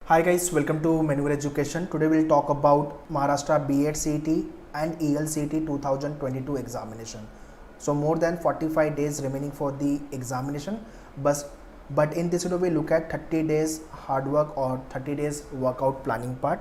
Hi guys, welcome to Manure Education. Today we'll talk about Maharashtra B.Ed CET and ELCT 2022 examination. So more than 45 days remaining for the examination, but in this video we look at 30 days hard work or 30 days workout planning part.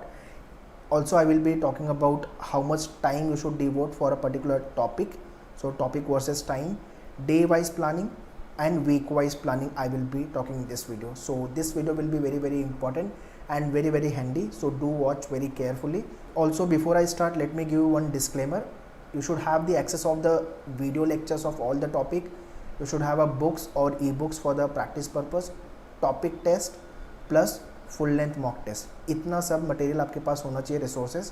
Also I will be talking about how much time you should devote for a particular topic. So topic versus time, day wise planning and week wise planning I will be talking in this video. So this video will be very important and very handy, so do watch very carefully. Also before I start, let me give you one disclaimer. You should have the access of the video lectures of all the topic. You should have a books or ebooks for the practice purpose, topic test plus full length mock test. इतना सब material आपके पास होना चाहिए resources,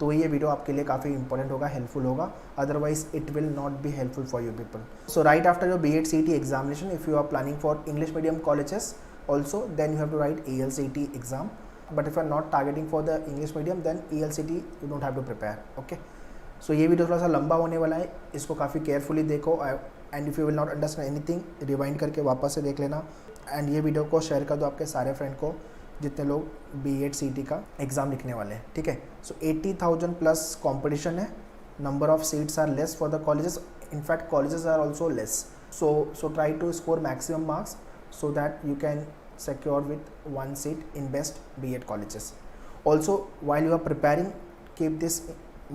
तो ये video आपके लिए काफ़ी इंपॉर्टेंट होगा, हेल्पफुल होगा. Otherwise it will not be helpful for you people. So right after your B.Ed CET examination, if you are planning for English medium colleges also, then you have to write ELCT exam. But if you are not targeting for the English medium, then ELCT you don't have to prepare. Okay. So ये video थोड़ा सा लंबा होने वाला है, इसको काफ़ी carefully देखो. And if you will not understand anything, rewind करके वापस से देख लेना. एंड ये वीडियो को शेयर कर दो आपके सारे फ्रेंड को जितने लोग B.Ed CET का एग्ज़ाम लिखने वाले हैं. ठीक है. सो 80,000 प्लस कॉम्पिटिशन है. Number of seats are less for the colleges. In fact colleges are also less. So try to score maximum marks so that you can secure with one seat in best B.Ed colleges. Also, while you are preparing, keep this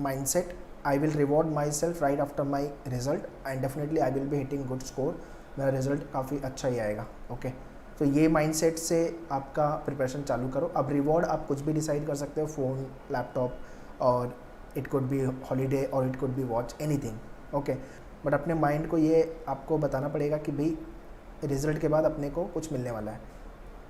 mindset. I will reward myself right after my result and definitely I will be hitting good score. मेरा result काफ़ी अच्छा ही आएगा. Okay. तो ये mindset से आपका preparation चालू करो. अब रिवॉर्ड आप कुछ भी डिसाइड कर सकते हो, फ़ोन, लैपटॉप, और इट कुड बी हॉलीडे और it could be watch, anything. Okay. But अपने माइंड को ये आपको बताना पड़ेगा कि भाई रिज़ल्ट के बाद अपने को कुछ मिलने वाला है.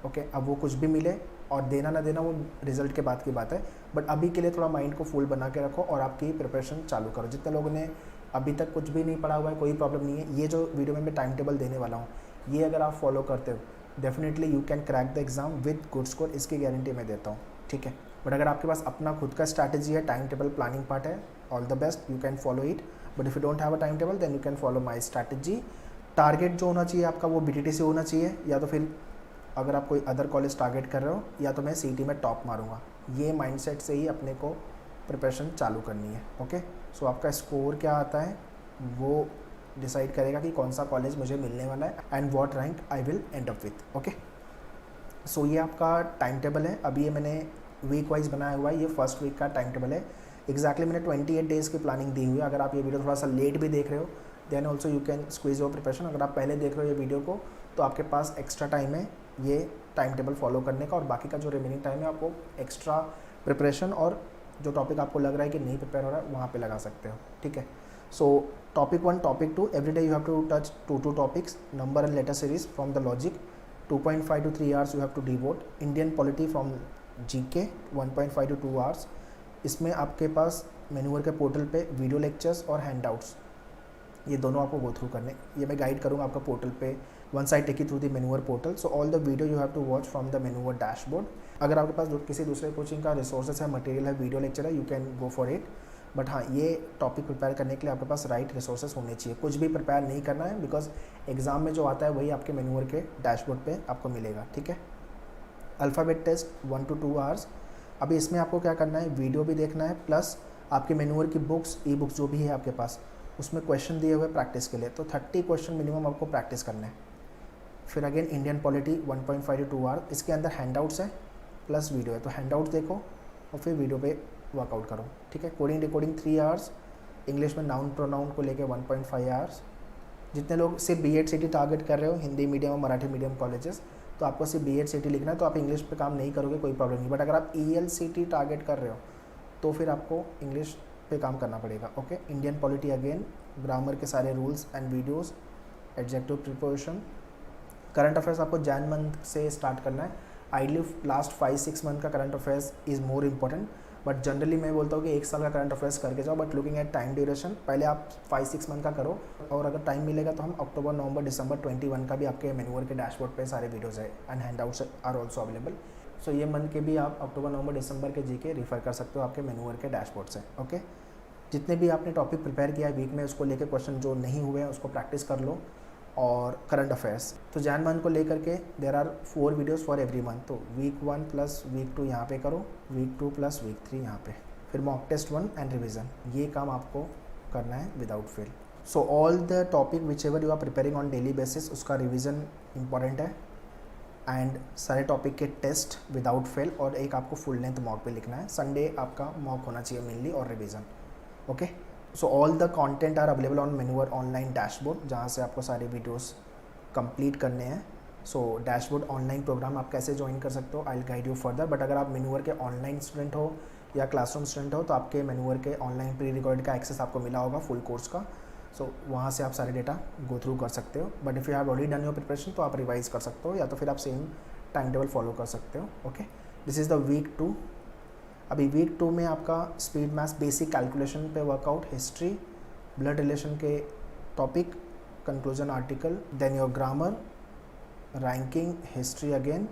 ओके. अब वो कुछ भी मिले और देना ना देना वो रिज़ल्ट के बाद की बात है. बट अभी के लिए थोड़ा माइंड को फुल बना के रखो और आपकी प्रिपरेशन चालू करो. जितने लोगों ने अभी तक कुछ भी नहीं पढ़ा हुआ है, कोई प्रॉब्लम नहीं है. ये जो वीडियो में मैं टाइम टेबल देने वाला हूँ, ये अगर आप फॉलो करते हो, definitely you can crack the exam with good score. इसकी गारंटी मैं देता हूँ. ठीक है. बट अगर आपके पास अपना खुद का स्ट्रैटेजी है, टाइम टेबल प्लानिंग पार्ट है, all the best, you can follow it. But if you don't have a time table, then you can follow my strategy. Target जो होना चाहिए आपका वो BTT से होना चाहिए, या तो फिर अगर आप कोई अदर कॉलेज टारगेट कर रहे हो, या तो मैं CET में टॉप मारूंगा. ये माइंडसेट से ही अपने को प्रिपरेशन चालू करनी है. ओके. सो आपका स्कोर क्या आता है वो डिसाइड करेगा कि कौन सा कॉलेज मुझे मिलने वाला है and what rank I will end up with. Okay. So ये आपका टाइम टेबल है. अभी ये मैंने वीक वाइज बनाया हुआ है. ये फर्स्ट वीक का टाइम टेबल है. एग्जैक्टली मैंने 28 डेज़ की प्लानिंग दी हुई है. अगर आप ये वीडियो थोड़ा सा लेट भी देख रहे हो, then also you can squeeze your preparation. अगर आप पहले देख रहे हो ये वीडियो को, तो आपके पास एक्स्ट्रा टाइम है ये टाइम टेबल फॉलो करने का, और बाकी का जो रिमेनिंग टाइम है आपको एक्स्ट्रा प्रिपरेशन और जो टॉपिक आपको लग रहा है कि नहीं प्रिपेयर हो रहा है वहाँ पे लगा सकते हो. ठीक है. So topic 1, topic 2, every day you have to touch 2 topics. Number and letter series from the logic, 2.5 to 3 hours you have to devote. Indian polity from GK 1.5 to 2 hours. इसमें आपके पास मेन्यूअर के पोर्टल पे वीडियो लेक्चर्स और handouts, ये दोनों आपको go through करने. ये मैं गाइड करूँगा आपका पोर्टल पे. Once I take you through the Menuvar portal, so all the video you have to watch from the Menuvar dashboard. अगर आपके पास किसी दूसरे कोचिंग का रिसोर्सेस है, मटेरियल है, वीडियो लेक्चर है, you can go for it. But हाँ, ये टॉपिक प्रिपेयर करने के लिए आपके पास राइट रिसोर्सेस होने चाहिए. कुछ भी प्रिपेयर नहीं करना है, बिकॉज एग्जाम में जो आता है वही आपके मेन्यूअर के डैशबोर्ड पे आपको मिलेगा. ठीक है. Alphabet test 1 to 2 hours. अभी इसमें आपको क्या करना है, वीडियो भी देखना है, प्लस आपके मेन्यूअर की बुक्स, ई बुक्स जो भी है आपके पास, उसमें क्वेश्चन दिए हुए प्रैक्टिस के लिए. तो 30 क्वेश्चन मिनिमम आपको प्रैक्टिस करना है. फिर again Indian polity 1.5 to 2 hours. इसके अंदर हैंडआउट्स है प्लस वीडियो है, तो हैंडआउट्स देखो और फिर वीडियो पे वर्कआउट करो. ठीक है. Coding decoding 3 hours. इंग्लिश में नाउन प्रोनाउन को लेके 1.5 hours. जितने लोग सिर्फ B.Ed CET टारगेट कर रहे हो, हिंदी मीडियम और मराठी मीडियम कॉलेजेस, तो आपको सिर्फ B.Ed CET लिखना है, तो आप इंग्लिश पे काम नहीं करोगे, कोई प्रॉब्लम नहीं. बट अगर आप ELCT टारगेट कर रहे हो तो फिर आपको इंग्लिश पे काम करना पड़ेगा. Okay. Indian polity again, grammar के सारे rules and videos, adjective preposition. Current affairs आपको जैन मंथ से स्टार्ट करना है. आइडली लास्ट 5-6 मंथ का current affairs is more important, but generally मैं बोलता हूँ कि 1 साल का करंट अफेयर्स करके जाओ. But looking at time duration, पहले आप 5-6 मंथ का करो, और अगर टाइम मिलेगा तो हम अक्टूबर, नवंबर, दिसंबर 21 का भी आपके मेन्यूअर के डैशबोर्ड पे सारे वीडियोस है and handouts are also available. So ये मंथ के भी आप अक्टूबर, नवंबर, दिसंबर के GK रिफ़र कर सकते हो आपके मेन्यूअर के डैशबोर्ड से. ओके. जितने भी आपने टॉपिक प्रिपेयर किया है वीक में, उसको लेकर क्वेश्चन जो नहीं हुए हैं उसको प्रैक्टिस कर लो. और करंट अफेयर्स। तो जैन मंथ को लेकर के there are 4 videos for every month. तो वीक 1 प्लस वीक 2 यहाँ पे करो, वीक 2 प्लस वीक 3 यहाँ पे, फिर मॉक टेस्ट 1 एंड रिविज़न। ये काम आपको करना है without fail. So all the topic which you are preparing on daily basis, उसका रिविज़न इंपॉर्टेंट है एंड सारे टॉपिक के टेस्ट विदाउट फेल, और एक आपको फुल लेंथ मॉक पे लिखना है। संडे आपका मॉक होना चाहिए मेनली और revision. Okay, so all the content are available on maneuver online dashboard, जहाँ से आपको सारे वीडियोस कंप्लीट करने हैं। सो डैशबोर्ड ऑनलाइन प्रोग्राम आप कैसे ज्वाइन कर सकते हो, I will guide you further. But अगर आप मेन्यूवर के ऑनलाइन स्टूडेंट हो या क्लासरूम स्टूडेंट हो, तो आपके मेन्यूवर के ऑनलाइन प्री रिकॉर्ड का एक्सेस आपको मिला होगा फुल कोर्स का। सो वहाँ से आप सारे डेटा गो थ्रू कर सकते हो। But if you have already done your preparation, तो आप रिवाइज कर सकते हो, या तो फिर आप सेम टाइम टेबल फॉलो कर सकते हो। Okay, this is the week 2। अभी वीक 2 में आपका स्पीड मैथ्स बेसिक कैलकुलेशन पे वर्कआउट, हिस्ट्री, ब्लड रिलेशन के topic, conclusion article, then your grammar, ranking, history again,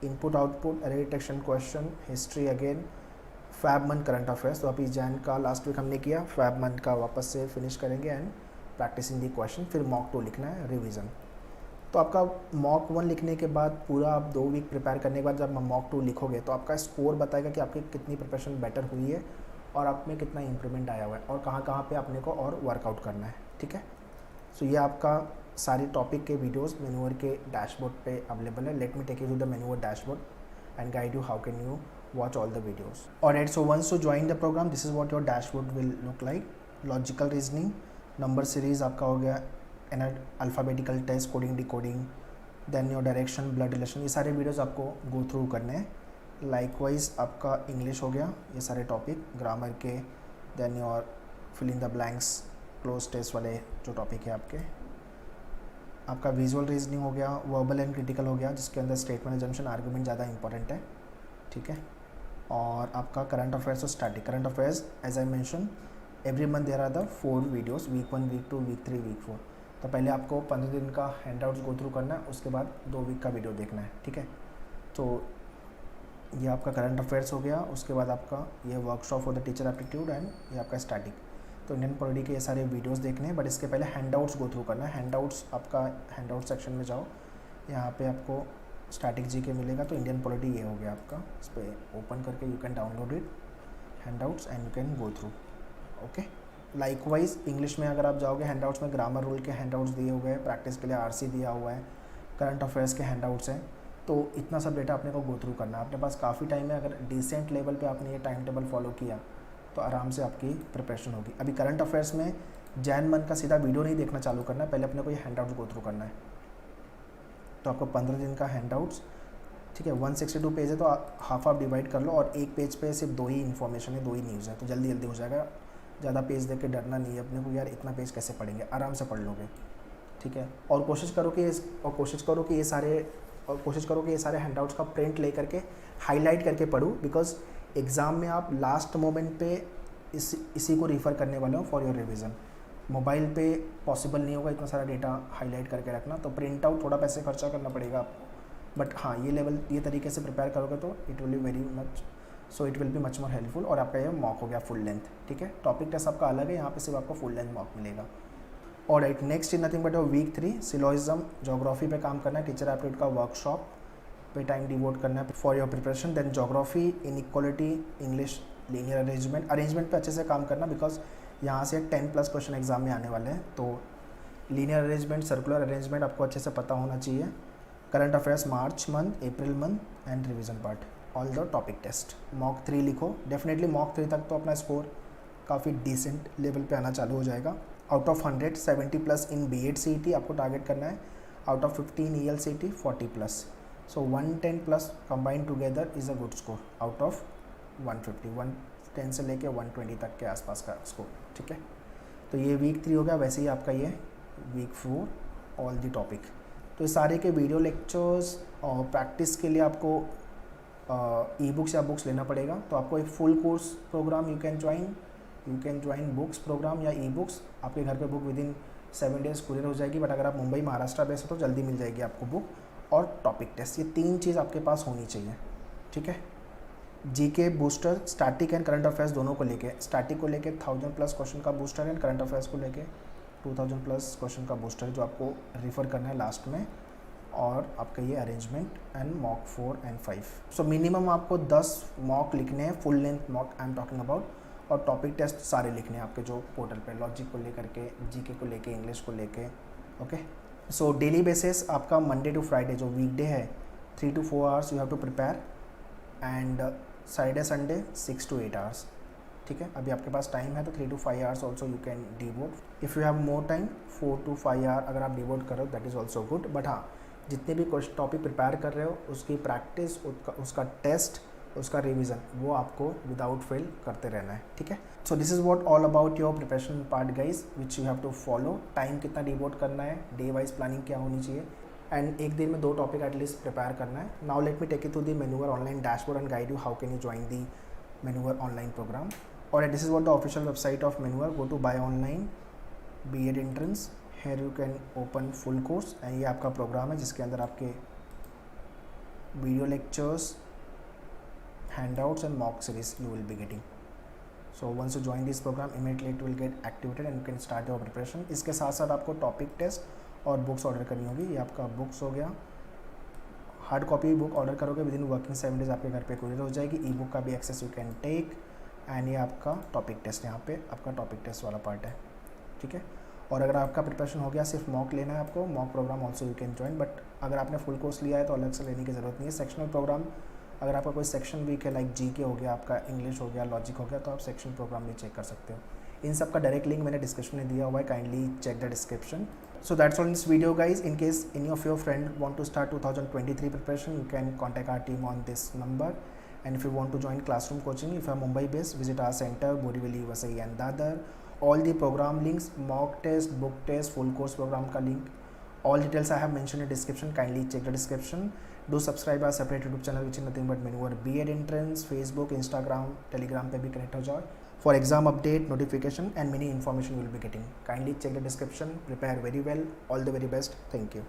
input output, error detection question, history again, Feb month current affairs. तो अभी जैन का last week हमने किया, fab month का वापस से फिनिश करेंगे एंड प्रैक्टिसिंग दी क्वेश्चन। फिर मॉक 2 लिखना है, रिवीजन। तो आपका मॉक 1 लिखने के बाद पूरा आप 2 वीक प्रिपेयर करने के बाद जब मॉक 2 लिखोगे, तो आपका स्कोर बताएगा कि आपकी कितनी प्रिपरेशन बेटर हुई है और आप में कितना इंप्रूवमेंट आया हुआ है और कहाँ कहाँ पे आपने को और वर्कआउट करना है। ठीक है, सो ये आपका सारी टॉपिक के वीडियोस मेन्यूवर के डैशबोर्ड पे अवेलेबल है। Let me take you to the Menuvar dashboard and guide you how can you watch all the videos. Alright, so once you join the program, this is what your dashboard will look like. Logical reasoning, number series आपका हो गया, alphabetical test, coding decoding, then your direction, blood relation, ये सारे videos आपको go through करने हैं। Likewise आपका English हो गया, ये सारे topic, grammar के, then your fill in the blanks, close test वाले जो topic है आपका विजुअल रीजनिंग हो गया, वर्बल एंड क्रिटिकल हो गया, जिसके अंदर स्टेटमेंट, एजम्पशन, आर्गुमेंट ज़्यादा इंपॉर्टेंट है। ठीक है, और आपका करंट अफेयर्स और static current affairs, as I mention every month there are the 4 videos, week 1, week 2, week 3, week 4। तो पहले आपको 15 दिन का हैंडआउट्स गो थ्रू करना है, उसके बाद 2 वीक का वीडियो देखना है। ठीक है, तो ये आपका करंट अफेयर्स हो गया, उसके बाद आपका ये workshop for the teacher aptitude and ये आपका स्टैटिक। तो इंडियन पॉलिटी के ये सारे वीडियोस देखने हैं, बट इसके पहले हैंडआउट्स गो थ्रू करना है। हैंडआउट्स आपका हैंडआउट सेक्शन में जाओ, यहाँ पे आपको स्टैटिक जी के मिलेगा, तो इंडियन पॉलिटी ये हो गया आपका, इस पर ओपन करके you can download it handouts and you can go through. Okay, likewise English में अगर आप जाओगे, हैंडआउट्स में ग्रामर रूल के हैंडआउट्स दिए हुए हैं, प्रैक्टिस के लिए आरसी दिया हुआ है, करंट अफेयर्स के हैंडआउट्स हैं। तो इतना सब डेटा अपने को गो थ्रू करना है। अपने पास काफ़ी टाइम है, अगर डिसेंट लेवल पे आपने ये टाइम टेबल फॉलो किया तो आराम से आपकी प्रिपरेशन होगी। अभी करंट अफेयर्स में जैन मंथ का सीधा वीडियो नहीं देखना चालू करना है, पहले अपने को ये हैंडआउट्स गो थ्रू करना है। तो आपको 15 दिन का हैंडआउट्स, ठीक है, 162 पेज है, तो हाफ हाफ डिवाइड कर लो, और एक पेज पे सिर्फ 2 ही इन्फॉर्मेशन है, 2 ही न्यूज़ है, तो जल्दी जल्दी हो जाएगा। ज़्यादा पेज देख के डरना नहीं है अपने को, यार इतना पेज कैसे पढ़ेंगे, आराम से पढ़ लोगे। ठीक है, और कोशिश करो कि ये सारे हैंडआउट्स का प्रिंट ले करके हाईलाइट करके पढ़ो, बिकॉज एग्ज़ाम में आप लास्ट मोमेंट पे इसी को रिफ़र करने वाले हो फॉर योर रिवीजन। मोबाइल पे पॉसिबल नहीं होगा इतना सारा डेटा हाईलाइट करके रखना, तो प्रिंट आउट थोड़ा पैसे खर्चा करना पड़ेगा आपको। बट हाँ, ये तरीके से प्रिपेयर करोगे तो it will be much more helpful. और आपका ये मॉक हो गया फुल लेंथ। ठीक है, टॉपिक टेस्ट आपका अलग है, यहाँ पे सिर्फ आपको फुल लेंथ मॉक मिलेगा। और right, next is nothing but week 3 syllogism, geography पे काम करना है, टीचर एप्टीट्यूड का वर्कशॉप पे टाइम डिवोट करना है for your preparation. Then geography, inequality, English, linear arrangement पे अच्छे से काम करना, बिकॉज यहाँ से 10+ क्वेश्चन एग्जाम में आने वाले हैं। तो लीनियर अरेंजमेंट, सर्कुलर अरेंजमेंट आपको अच्छे से पता होना चाहिए। Current affairs March month, April month and revision part, all the topic test. Mock 3 लिखो, डेफिनेटली मॉक 3 तक तो अपना स्कोर काफ़ी डिसेंट लेवल पे आना चालू हो जाएगा। Out of 100 70+ in B.Ed CET आपको टारगेट करना है, out of 15 ELCT 40+। So 110+ combined together is a good score out of 150, 110 से लेके 120 तक के आसपास का स्कोर। ठीक है, तो ये वीक 3 हो गया। वैसे ही आपका ये वीक 4 ऑल दी टॉपिक। तो सारे के वीडियो लेक्चर्स और प्रैक्टिस के लिए आपको ई बुक्स या बुक्स लेना पड़ेगा। तो आपको एक full course program you can join books program या ई बुक्स। आपके घर पे बुक विदिन 7 डेज कुरियर हो जाएगी, बट अगर आप मुंबई महाराष्ट्र बेस्ड हो तो जल्दी मिल जाएगी आपको बुक। और टॉपिक टेस्ट, ये 3 चीज़ आपके पास होनी चाहिए। ठीक है, GK booster, static and current affairs दोनों को लेके, स्टैटिक को लेके 1000+ क्वेश्चन का बूस्टर एंड करंट अफेयर्स को लेके 2000 प्लस क्वेश्चन का बूस्टर जो आपको रिफ़र करना है लास्ट में, और आपका ये arrangement and mock 4 and 5. So minimum आपको 10 मॉक लिखने हैं, full length mock I am talking about, और टॉपिक टेस्ट सारे लिखने हैं आपके जो पोर्टल पे, लॉजिक को लेकर के, जीके को लेके, इंग्लिश को लेके. ओके, सो डेली बेसिस आपका मंडे टू फ्राइडे जो वीकडे है 3 to 4 hours you have to prepare, and Saturday Sunday 6 to 8 hours. ठीक है, अभी आपके पास टाइम है तो 3 to 5 hours also you can devote. If you have more time 4 to 5 hour अगर आप डिवोट कर रहे हो that is also good. But हाँ, जितने भी क्वेश्चन टॉपिक प्रिपेयर कर रहे हो उसकी प्रैक्टिस, उसका टेस्ट, उसका रिवीजन, वो आपको विदाउट फेल करते रहना है. ठीक है, so this is what all about your preparation part guys which you have to follow. Time कितना डिवोट करना है, डे वाइज प्लानिंग क्या होनी चाहिए, एंड एक दिन में 2 टॉपिक एटलीस्ट प्रिपेयर करना है. Now let me take you through the Menuvar online dashboard and guide you how can you join the Menuvar online program. और this is what the official website of Menuvar. Go to buy online B.Ed entrance. Here you can open full course, and ये आपका program है जिसके अंदर आपके video lectures, handouts and mock series you will be getting. So once you join this program immediately it will get activated and you can start your preparation. इसके साथ साथ आपको टॉपिक टेस्ट और बुक्स ऑर्डर करनी होगी. ये आपका books हो गया, हार्ड कॉपी बुक ऑर्डर करोगे विद इन वर्किंग 7 डेज आपके घर पे कुरियर हो जाएगी. ई बुक का भी access you can take, and ये आपका टॉपिक टेस्ट, यहाँ पे आपका टॉपिक टेस्ट वाला पार्ट है. ठीक है, और अगर आपका प्रिपरेशन हो गया, सिर्फ मॉक लेना है आपको, mock program also you can join. But अगर आपने फुल कोर्स लिया है तो अलग से लेने की ज़रूरत नहीं है. सेक्शनल प्रोग्राम, अगर आपका कोई सेक्शन वीक है लाइक जीके हो गया, आपका इंग्लिश हो गया, लॉजिक हो गया, तो आप सेक्शन प्रोग्राम भी चेक कर सकते हो. इन सब का डायरेक्ट लिंक मैंने डिस्क्रिप्शन में दिया हुआ है, kindly check the description. So that's all in this video guys. In case any of your friend want to start 2023 preparation, you can contact our team on this number. And if you want to join classroom coaching, if you are Mumbai based, visit our center, Borivali, Vasai and Dadar. All the program links, mock test, book test, full course program का link, all details I have mentioned in description. Kindly check the description. Do subscribe our separate YouTube channel which is nothing but Menuver B.Ed Entrance. Facebook, Instagram, Telegram पे भी connect हो जाओ for exam update, notification and many information you will be getting. Kindly check the description. Prepare very well. All the very best. Thank you.